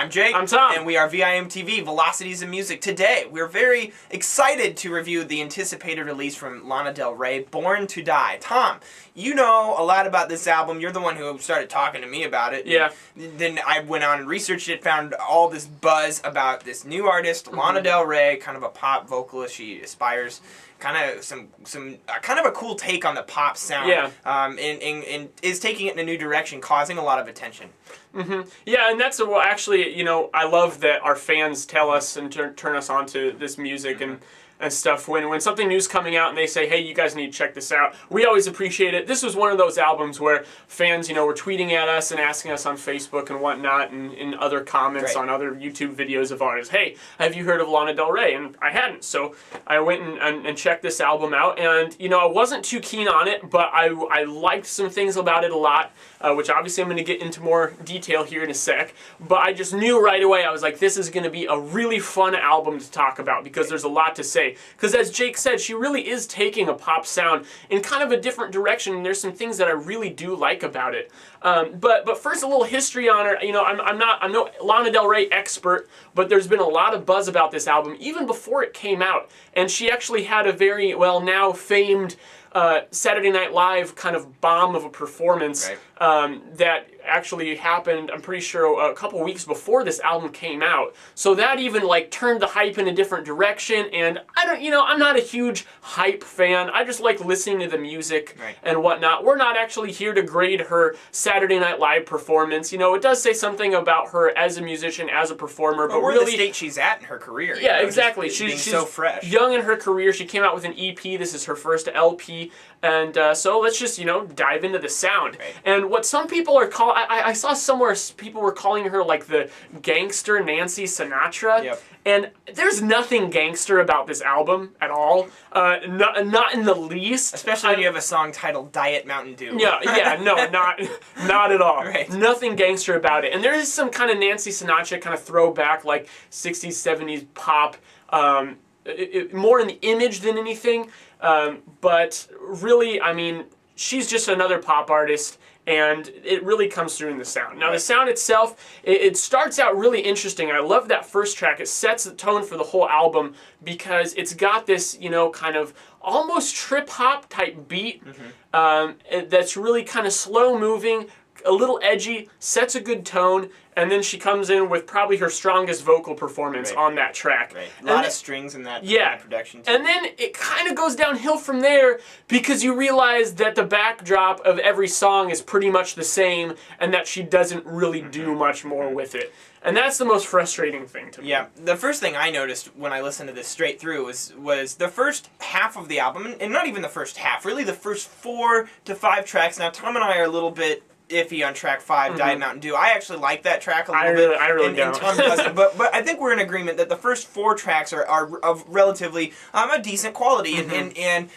I'm Jake. I'm Tom. And we are VIMTV, Velocities in Music. Today, we're very excited to review the anticipated release from Lana Del Rey, Born to Die. Tom, you know a lot about this album. You're the one who started talking to me about it. Yeah. Then I went on and researched it, found all this buzz about this new artist, Lana Del Rey, kind of a pop vocalist. She aspires kind of some kind of a cool take on the pop sound. Yeah. And is taking it in a new direction, causing a lot of attention. Mm-hmm. Yeah, and that's well, actually, I love that our fans tell us and turn us on to this music and stuff. When something new's coming out and they say, hey, you guys need to check this out, we always appreciate it. This was one of those albums where fans, were tweeting at us and asking us on Facebook and whatnot and in other comments on other YouTube videos of ours, hey, have you heard of Lana Del Rey? And I hadn't, so I went and checked this album out, and, I wasn't too keen on it, but I liked some things about it a lot, which obviously I'm going to get into more detail here in a sec, but I just knew right away, I was like, this is going to be a really fun album to talk about because there's a lot to say. Because as Jake said, she really is taking a pop sound in kind of a different direction, and there's some things that I really do like about it. But first, a little history on her. I'm no Lana Del Rey expert, but there's been a lot of buzz about this album even before it came out, and she actually had a very now famed Saturday Night Live kind of bomb of a performance that actually happened, I'm pretty sure, a couple weeks before this album came out. So that even turned the hype in a different direction, and I'm not a huge hype fan. I just like listening to the music and whatnot. We're not actually here to grade her Saturday Night Live performance. It does say something about her as a musician, as a performer, but really the state she's at in her career. Yeah, exactly. She's so fresh. Young in her career. She came out with an EP. This is her first LP. And so let's just, dive into the sound. And what some people are calling, I saw somewhere people were calling her the gangster Nancy Sinatra. Yep. And there's nothing gangster about this album at all. Not in the least. Especially when you have a song titled Diet Mountain Dew. Not at all. Right. Nothing gangster about it. And there is some kind of Nancy Sinatra kind of throwback, 60s, 70s pop, more in the image than anything. But really, she's just another pop artist, and it really comes through in the sound. Now, the sound itself, it starts out really interesting. I love that first track. It sets the tone for the whole album because it's got this, kind of almost trip-hop type beat that's really kind of slow-moving, a little edgy, sets a good tone, and then she comes in with probably her strongest vocal performance on that track. A lot of strings in that production too. And then it kind of goes downhill from there because you realize that the backdrop of every song is pretty much the same and that she doesn't really do much more with it. And that's the most frustrating thing to me. Yeah, the first thing I noticed when I listened to this straight through was the first half of the album, and not even the first half, really the first 4 to 5 tracks. Now, Tom and I are a little bit iffy on track 5, Diet Mountain Dew. I actually like that track a little bit. I really don't. And Tom doesn't. But I think we're in agreement that the first 4 tracks are of relatively a decent quality. And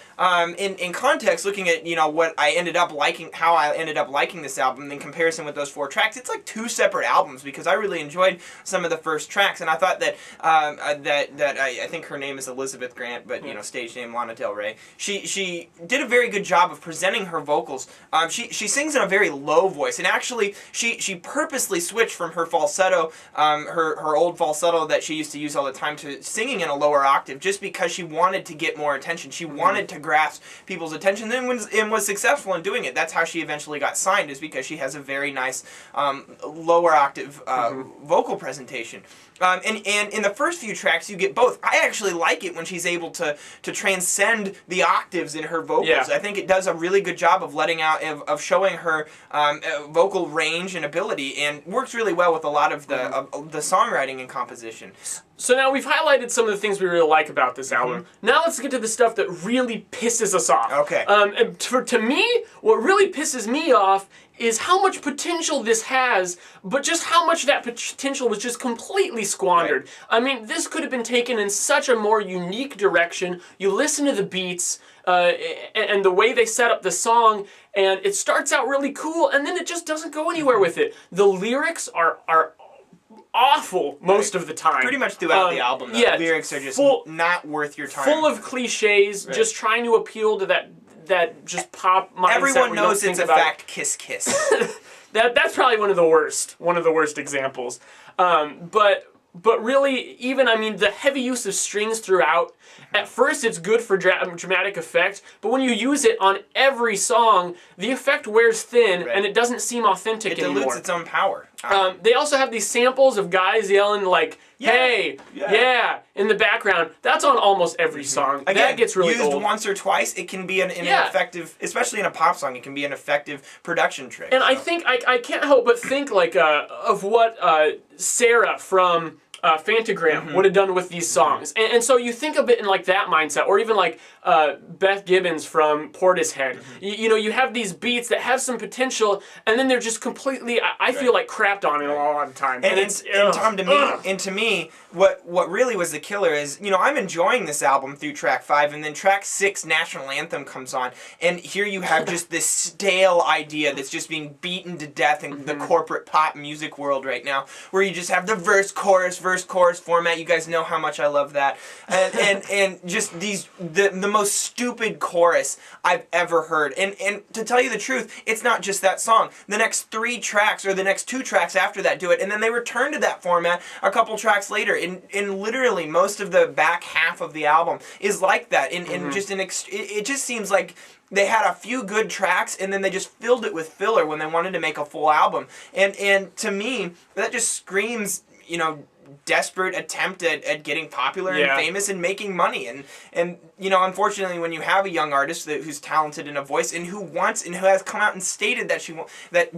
in context, looking at what I ended up liking, how I ended up liking this album in comparison with those 4 tracks, it's like 2 separate albums because I really enjoyed some of the first tracks, and I thought that I think her name is Elizabeth Grant, but stage name Lana Del Rey. She did a very good job of presenting her vocals. She sings in a very low voice, and actually she purposely switched from her falsetto, her old falsetto that she used to use all the time, to singing in a lower octave just because she wanted to get more attention. She wanted to grasp people's attention and was successful in doing it. That's how she eventually got signed, is because she has a very nice lower octave vocal presentation. And in the first few tracks, you get both. I actually like it when she's able to transcend the octaves in her vocals. Yeah. I think it does a really good job of letting out, of showing her vocal range and ability, and works really well with a lot of the songwriting and composition. So now we've highlighted some of the things we really like about this album. Now let's get to the stuff that really pisses us off. Okay. And to me, what really pisses me off is how much potential this has, but just how much that potential was just completely squandered. This could have been taken in such a more unique direction. You listen to the beats and the way they set up the song, and it starts out really cool, and then it just doesn't go anywhere with it. The lyrics are awful most of the time. Pretty much throughout the album, the lyrics are just not worth your time. Full of cliches, just trying to appeal to that just pop mindset. Everyone knows it's a fact, kiss kiss. that's probably one of the worst examples. But really, even, I mean, the heavy use of strings throughout, at first it's good for dramatic effect, but when you use it on every song, the effect wears thin, and it doesn't seem authentic anymore. It dilutes its own power. They also have these samples of guys yelling like, hey, yeah, in the background. That's on almost every song. Again, that gets really used old. once or twice, it can be an effective, especially in a pop song, it can be an effective production trick. And I think, I can't help but think like of what Sarah from Fantagram would have done with these songs. And so you think of it in like that mindset, or even like Beth Gibbons from Portishead. You know, you have these beats that have some potential, and then they're just completely, I feel like, crapped on it a lot of the time. And Tom, to me, what really was the killer is, you know, I'm enjoying this album through track 5, and then track 6, National Anthem, comes on, and here you have just this stale idea that's just being beaten to death in the corporate pop music world right now, where you just have the verse, chorus format. You guys know how much I love that, and just the most stupid chorus I've ever heard. And to tell you the truth, it's not just that song. The next 3 tracks, or the next 2 tracks after that, do it, and then they return to that format a couple tracks later. In literally most of the back half of the album is like that. It just seems like they had a few good tracks, and then they just filled it with filler when they wanted to make a full album. And to me, that just screams, you know, desperate attempt at getting popular and famous and making money. And you know, unfortunately, when you have a young artist who's talented in a voice and who has come out and stated that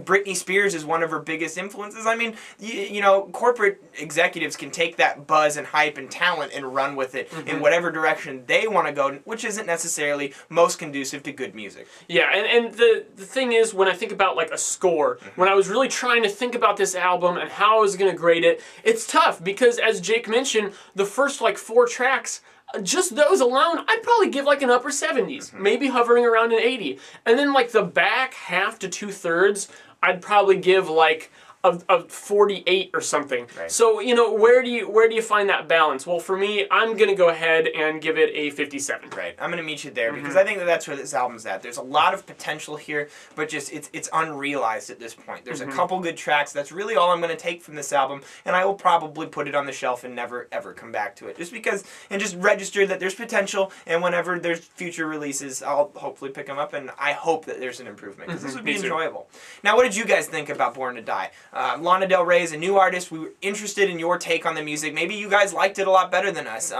Britney Spears is one of her biggest influences, I mean, you know, corporate executives can take that buzz and hype and talent and run with it in whatever direction they want to go, which isn't necessarily most conducive to good music. Yeah, and the thing is, when I think about like a score, when I was really trying to think about this album and how I was going to grade it, it's tough because, as Jake mentioned, the first like 4 tracks, just those alone, I'd probably give like an upper 70s, maybe hovering around an 80. And then like the back half to 2/3, I'd probably give like a 48 or something. Right. So, you know, where do you find that balance? Well, for me, I'm going to go ahead and give it a 57. Right. I'm going to meet you there because I think that's where this album's at. There's a lot of potential here, but just it's unrealized at this point. There's a couple good tracks. That's really all I'm going to take from this album, and I will probably put it on the shelf and never ever come back to it. Just because, and just register that there's potential, and whenever there's future releases, I'll hopefully pick them up, and I hope that there's an improvement because this would be enjoyable. Now, what did you guys think about Born to Die? Lana Del Rey is a new artist. We were interested in your take on the music. Maybe you guys liked it a lot better than us.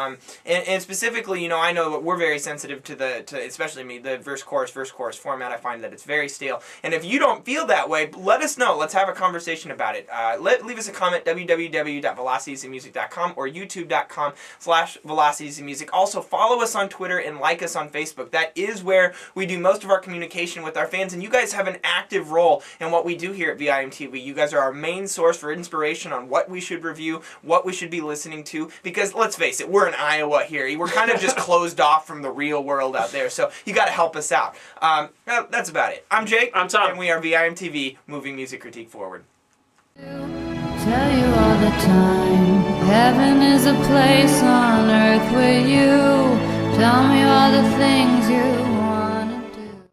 And specifically, you know, I know that we're very sensitive to especially me, the verse chorus format. I find that it's very stale. And if you don't feel that way, let us know. Let's have a conversation about it. Leave us a comment, www.velocitiesandmusic.com or youtube.com/velocitiesandmusic. Also, follow us on Twitter and like us on Facebook. That is where we do most of our communication with our fans. And you guys have an active role in what we do here at VIMTV. You guys are our main source for inspiration on what we should review, what we should be listening to, because let's face it, we're in Iowa here. We're kind of just closed off from the real world out there, so you got to help us out. That's about it. I'm Jake. I'm Tom. And we are VIMTV, moving music critique forward. Tell you all the time, heaven is a place on earth with you. Tell me all the things you